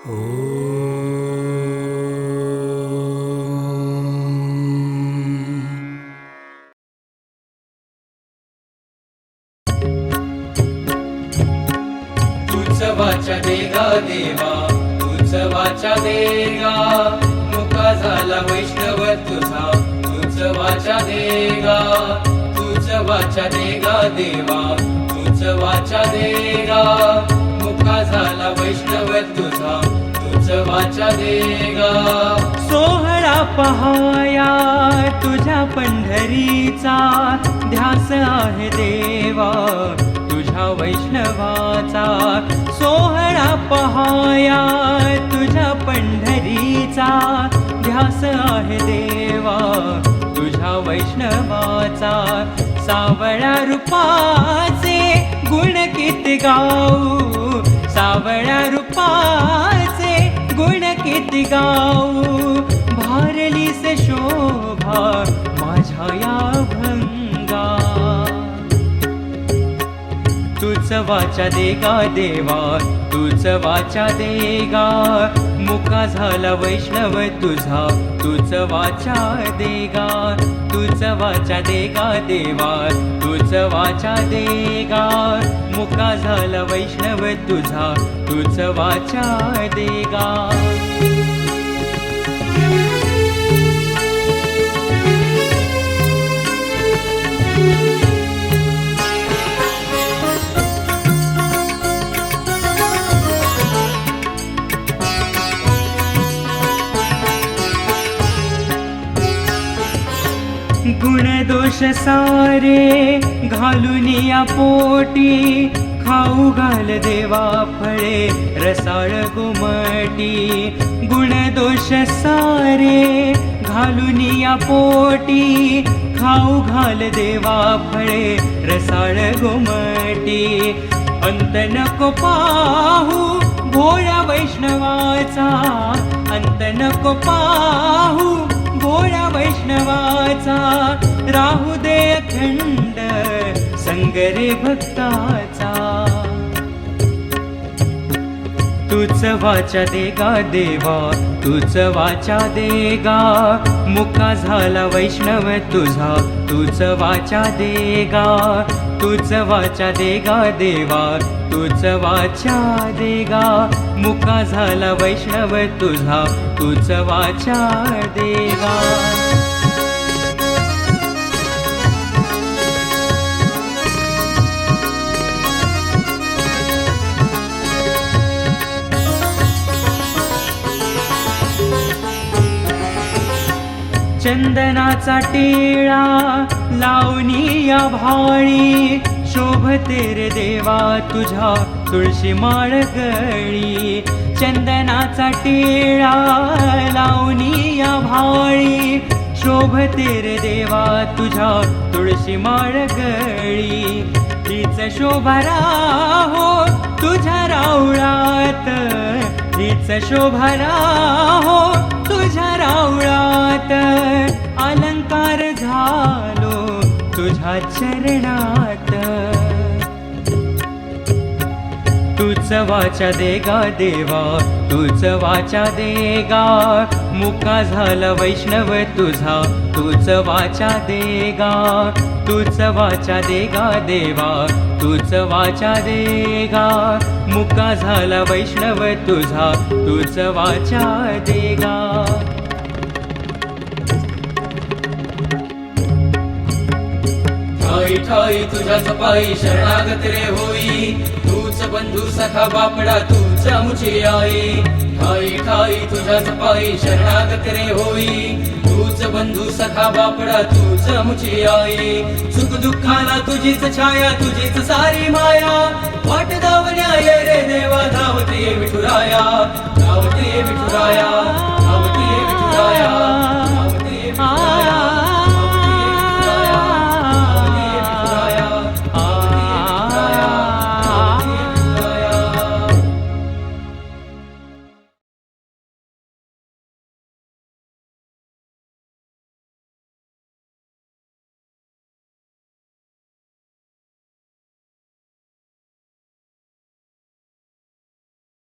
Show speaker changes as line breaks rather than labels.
तूच वाचा देगा देवा, तूच वाचा देगा, मुका झाला वैष्णव तुझा, तूच वाचा देगा, तूच वाचा देगा देवा, तूच वाचा देगा, मुका झाला वैष्णव तुझा, तूच वाचा देगा।
सोहळा पहाया तुझ्या पंढरीचा, ध्यास आहे देवा तुझ्या वैष्णवाचा। सोहळा पहाया तुझ्या पंढरीचा, ध्यास आहे देवा तुझ्या वैष्णवाचा। सावळ्या रूपाचे गुण किती गाऊ, सावळ्या रूपाचे गुण किती गाऊ, भारलीस शोभा माझ्या या भंगा। तूच वाचा देगा देवा, तूच वाचा देगा, मुका झाला वैष्णव तुझा, तूच वाचा देगा, तूच वाचा देगा देवा, तूच वाचा देगा, मुका झाला वैष्णव तुझा, तूच वाचा देगा। गुण दोष सारे घालून या पोटी, खाऊ घाल देवा फळे रसाळ गोमटी। गुण दोष सारे घालून या पोटी, खाऊ घाल देवा फळे रसाळ गोमटी। अंत नको पाहू भोळ्या वैष्णवाचा, अंत नको पाहू भोळ्या वैष्णवाचा। राहू दे अखंड संग रे भक्ताचा। तूच वाचा देगा देवा, तूच वाचा देगा, मुका झाला वैष्णव तुझा, तूच वाचा देगा, तूच वाचा देगा देवा, तूच वाचा देगा, मुका झाला वैष्णव तुझा, तूच वाचा देगा। चंदनाचा टिळा लावणी या भाळी, शोभते रे देवा तुझ्या तुळशी माळ गळी। चंदनाचा टिळा लावणी या भाळी, शोभते रे देवा तुझ्या तुळशी माळ गळी। हीच शोभा राहो तुझ्या राऊळात, हीच शोभा राहो तुझ्या राऊळात। अलंकार झालो तुझ्या चरणात। तूच वाचा देगा देवा, तूच वाचा देगा, मुका झाला वैष्णव तुझा, तूच वाचा देगा, तूच वाचा देगा देवा, तूच वाचा देगा, मुका झाला वैष्णव तुझा, तूच वाचा देगा।
ठाई ठाई तुझ्याच पायी शरणागत रे होई, तूच बंधू सखा बापडा तूच मुझी आई। ठाई ठाई तुझ्याच पायी शरणागत रे होई, तूच बंधू सखा बापडा तूच मुझी आई। सुख दुःखाला तुझीच छाया, तुझीच सारी माया, वाट धावण्या ये रे देवा धावते विठुराया, धावते विठुराया।